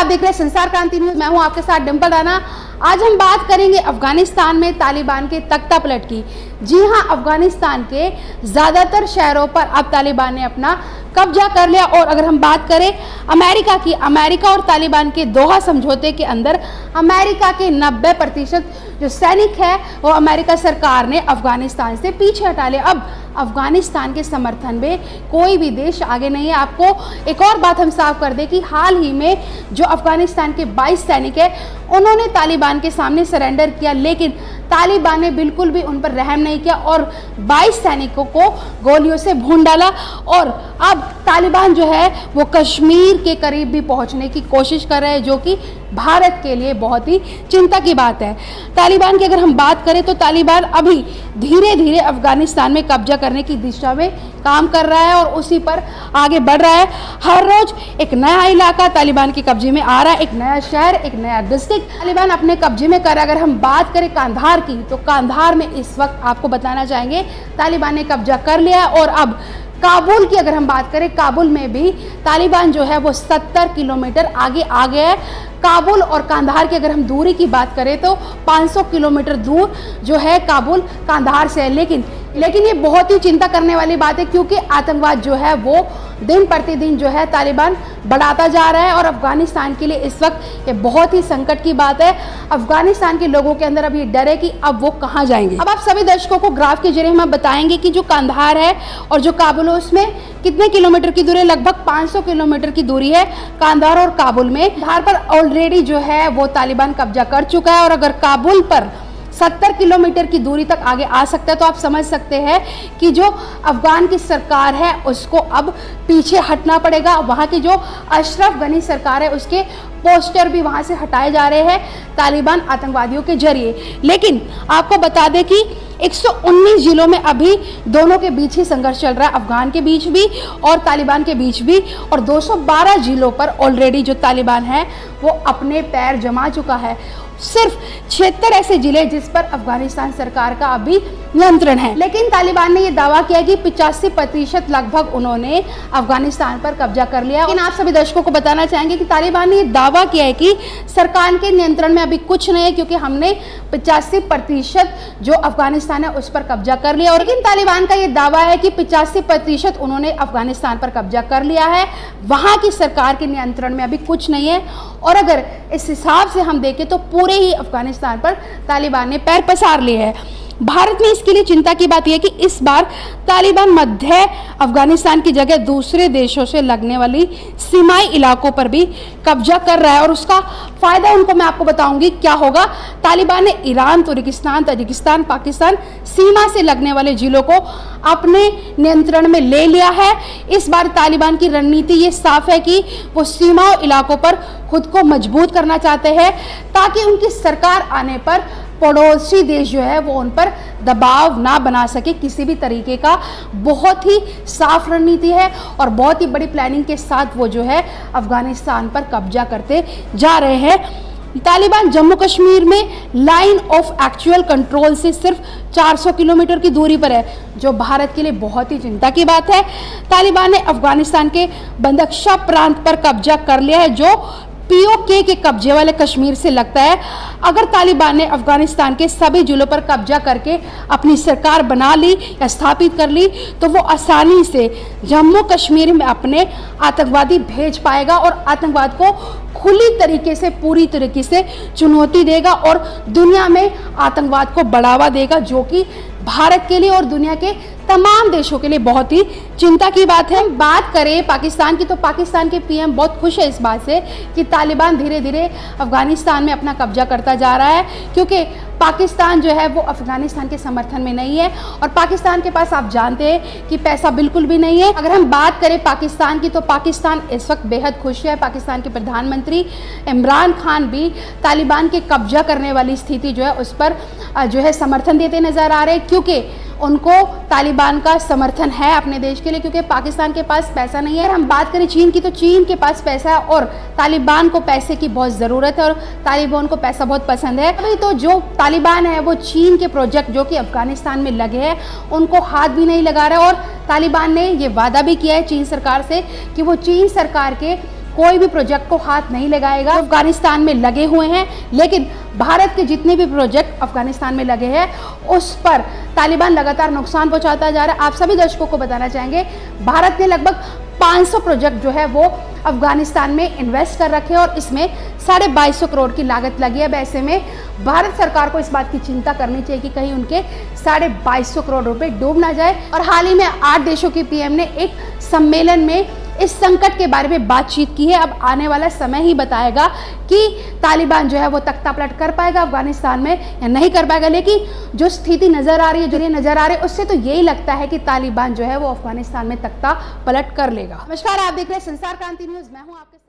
देख रहे हैं संसार क्रांति न्यूज। मैं हूं आपके साथ डिंपल राणा। आज हम बात करेंगे अफगानिस्तान में तालिबान के तख्ता पलट की। जी हां, अफगानिस्तान के ज़्यादातर शहरों पर अब तालिबान ने अपना कब्जा कर लिया। और अगर हम बात करें अमेरिका की, अमेरिका और तालिबान के दोहा समझौते के अंदर अमेरिका के 90% जो सैनिक है वो अमेरिका सरकार ने अफगानिस्तान से पीछे हटा लिया। अब अफगानिस्तान के समर्थन में कोई भी देश आगे नहीं है। आपको एक और बात हम साफ कर दें कि हाल ही में जो अफगानिस्तान के 22 सैनिक हैं उन्होंने तालिबान के सामने सरेंडर किया, लेकिन तालिबान ने बिल्कुल भी उन पर रहम नहीं किया और 22 सैनिकों को गोलियों से भून डाला। और अब तालिबान जो है वो कश्मीर के करीब भी पहुंचने की कोशिश कर रहे हैं, जो कि भारत के लिए बहुत ही चिंता की बात है। तालिबान की अगर हम बात करें तो तालिबान अभी धीरे धीरे अफगानिस्तान में कब्जा करने की दिशा में काम कर रहा है और उसी पर आगे बढ़ रहा है। हर रोज एक नया इलाका तालिबान के कब्जे में आ रहा है, एक नया शहर, एक नया डिस्ट्रिक्ट तालिबान अपने कब्जे में कर रहा है। अगर हम बात करें कांधार की, तो कांधार में इस वक्त आपको बताना चाहेंगे तालिबान ने कब्जा कर लिया। और अब काबुल की अगर हम बात करें, काबुल में भी तालिबान जो है वो 70 किलोमीटर आगे आ गया है। काबुल और कांधार की अगर हम दूरी की बात करें तो 500 किलोमीटर दूर जो है काबुल कांधार से है। लेकिन ये बहुत ही चिंता करने वाली बात है, क्योंकि आतंकवाद जो है वो दिन प्रतिदिन जो है तालिबान बढ़ाता जा रहा है और अफगानिस्तान के लिए इस वक्त ये बहुत ही संकट की बात है। अफगानिस्तान के लोगों के अंदर अब ये डर है कि अब वो कहाँ जाएंगे। अब आप सभी दर्शकों को ग्राफ के जरिए हम बताएंगे कि जो कांधार है और जो काबुल है उसमें कितने किलोमीटर की दूरी है। लगभग 500 किलोमीटर की दूरी है कांधार और काबुल में। कांधार पर ऑलरेडी जो है वो तालिबान कब्जा कर चुका है और अगर काबुल पर 70 किलोमीटर की दूरी तक आगे आ सकता है तो आप समझ सकते हैं कि जो अफगान की सरकार है उसको अब पीछे हटना पड़ेगा। वहाँ की जो अशरफ गनी सरकार है उसके पोस्टर भी वहाँ से हटाए जा रहे हैं तालिबान आतंकवादियों के जरिए। लेकिन आपको बता दें कि 119 जिलों में अभी दोनों के बीच ही संघर्ष चल रहा है, अफगान के बीच भी और तालिबान के बीच भी। और 212 जिलों पर ऑलरेडी जो तालिबान है वो अपने पैर जमा चुका है। सिर्फ 76 ऐसे जिले जिस पर अफगानिस्तान सरकार का अभी नियंत्रण है। लेकिन तालिबान ने यह दावा किया कि 85% लगभग उन्होंने अफगानिस्तान पर कब्जा कर लिया। लेकिन आप सभी दर्शकों को बताना चाहेंगे कि तालिबान ने यह दावा किया है कि सरकार के नियंत्रण में अभी कुछ नहीं है, क्योंकि हमने 85% जो अफगानिस्तान है उस पर कब्जा कर लिया। और लेकिन तालिबान का यह दावा है कि 85% उन्होंने अफगानिस्तान पर कब्जा कर लिया है, वहां की सरकार के नियंत्रण में अभी कुछ नहीं है। और अगर इस हिसाब से हम देखें तो पूरे ही अफगानिस्तान पर तालिबान ने पैर पसार लिए हैं। भारत में इसके लिए चिंता की बात यह है कि इस बार तालिबान मध्य अफगानिस्तान की जगह दूसरे देशों से लगने वाली सीमाई इलाकों पर भी कब्जा कर रहा है और उसका फायदा उनको मैं आपको बताऊंगी क्या होगा। तालिबान ने ईरान, तुर्किस्तान, ताजिकिस्तान, पाकिस्तान सीमा से लगने वाले जिलों को अपने नियंत्रण में ले लिया है। इस बार तालिबान की रणनीति ये साफ है कि वो सीमा इलाकों पर खुद को मजबूत करना चाहते हैं, ताकि उनकी सरकार आने पर पड़ोसी देश जो है वो उन पर दबाव ना बना सके किसी भी तरीके का। बहुत ही साफ रणनीति है और बहुत ही बड़ी प्लानिंग के साथ वो जो है अफगानिस्तान पर कब्जा करते जा रहे हैं। तालिबान जम्मू कश्मीर में लाइन ऑफ एक्चुअल कंट्रोल से सिर्फ 400 किलोमीटर की दूरी पर है, जो भारत के लिए बहुत ही चिंता की बात है। तालिबान ने अफगानिस्तान के बंदकशा प्रांत पर कब्जा कर लिया है, जो पीओके के कब्जे वाले कश्मीर से लगता है। अगर तालिबान ने अफगानिस्तान के सभी जिलों पर कब्जा करके अपनी सरकार बना ली या स्थापित कर ली तो वो आसानी से जम्मू कश्मीर में अपने आतंकवादी भेज पाएगा और आतंकवाद को खुली तरीके से, पूरी तरीके से चुनौती देगा और दुनिया में आतंकवाद को बढ़ावा देगा, जो कि भारत के लिए और दुनिया के तमाम देशों के लिए बहुत ही चिंता की बात है। बात करें पाकिस्तान की, तो पाकिस्तान के पीएम बहुत खुश है इस बात से कि तालिबान धीरे धीरे अफगानिस्तान में अपना कब्जा करता जा रहा है, क्योंकि पाकिस्तान जो है वो अफगानिस्तान के समर्थन में नहीं है और पाकिस्तान के पास आप जानते हैं कि पैसा बिल्कुल भी नहीं है। अगर हम बात करें पाकिस्तान की, तो पाकिस्तान इस वक्त बेहद खुश है। पाकिस्तान के प्रधानमंत्री इमरान खान भी तालिबान के कब्जा करने वाली स्थिति जो है उस पर जो है समर्थन देते नजर आ रहे हैं, क्योंकि उनको तालिबान का समर्थन है अपने देश के लिए, क्योंकि पाकिस्तान के पास पैसा नहीं है। अगर हम बात करें चीन की, तो चीन के पास पैसा है और तालिबान को पैसे की बहुत ज़रूरत है और तालिबान को पैसा बहुत पसंद है। अभी तो जो तालिबान है वो चीन के प्रोजेक्ट जो कि अफगानिस्तान में लगे हैं उनको हाथ भी नहीं लगा रहा है और तालिबान ने ये वादा भी किया है चीन सरकार से कि वो चीन सरकार के कोई भी प्रोजेक्ट को हाथ नहीं लगाएगा। अफगानिस्तान में लगे हुए हैं, लेकिन भारत के जितने भी प्रोजेक्ट अफगानिस्तान में लगे हैं उस पर तालिबान लगातार नुकसान पहुंचाता जा रहा है। आप सभी दर्शकों को बताना चाहेंगे, भारत ने लगभग 500 प्रोजेक्ट जो है वो अफगानिस्तान में इन्वेस्ट कर रखे हैं और इसमें 2250 करोड़ की लागत लगी है। ऐसे में भारत सरकार को इस बात की चिंता करनी चाहिए कि कहीं उनके 2250 करोड़ रुपए डूब ना जाए। और हाल ही में 8 देशों की पीएम ने एक सम्मेलन में इस संकट के बारे में बातचीत की है। अब आने वाला समय ही बताएगा कि तालिबान जो है वो तख्ता पलट कर पाएगा अफगानिस्तान में या नहीं कर पाएगा। लेकिन जो स्थिति नजर आ रही है, जो ये नजर आ रही है, उससे तो यही लगता है कि तालिबान जो है वो अफगानिस्तान में तख्ता पलट कर लेगा। नमस्कार, आप देख रहे हैं संसार क्रांति न्यूज, मैं हूं आपके साथ।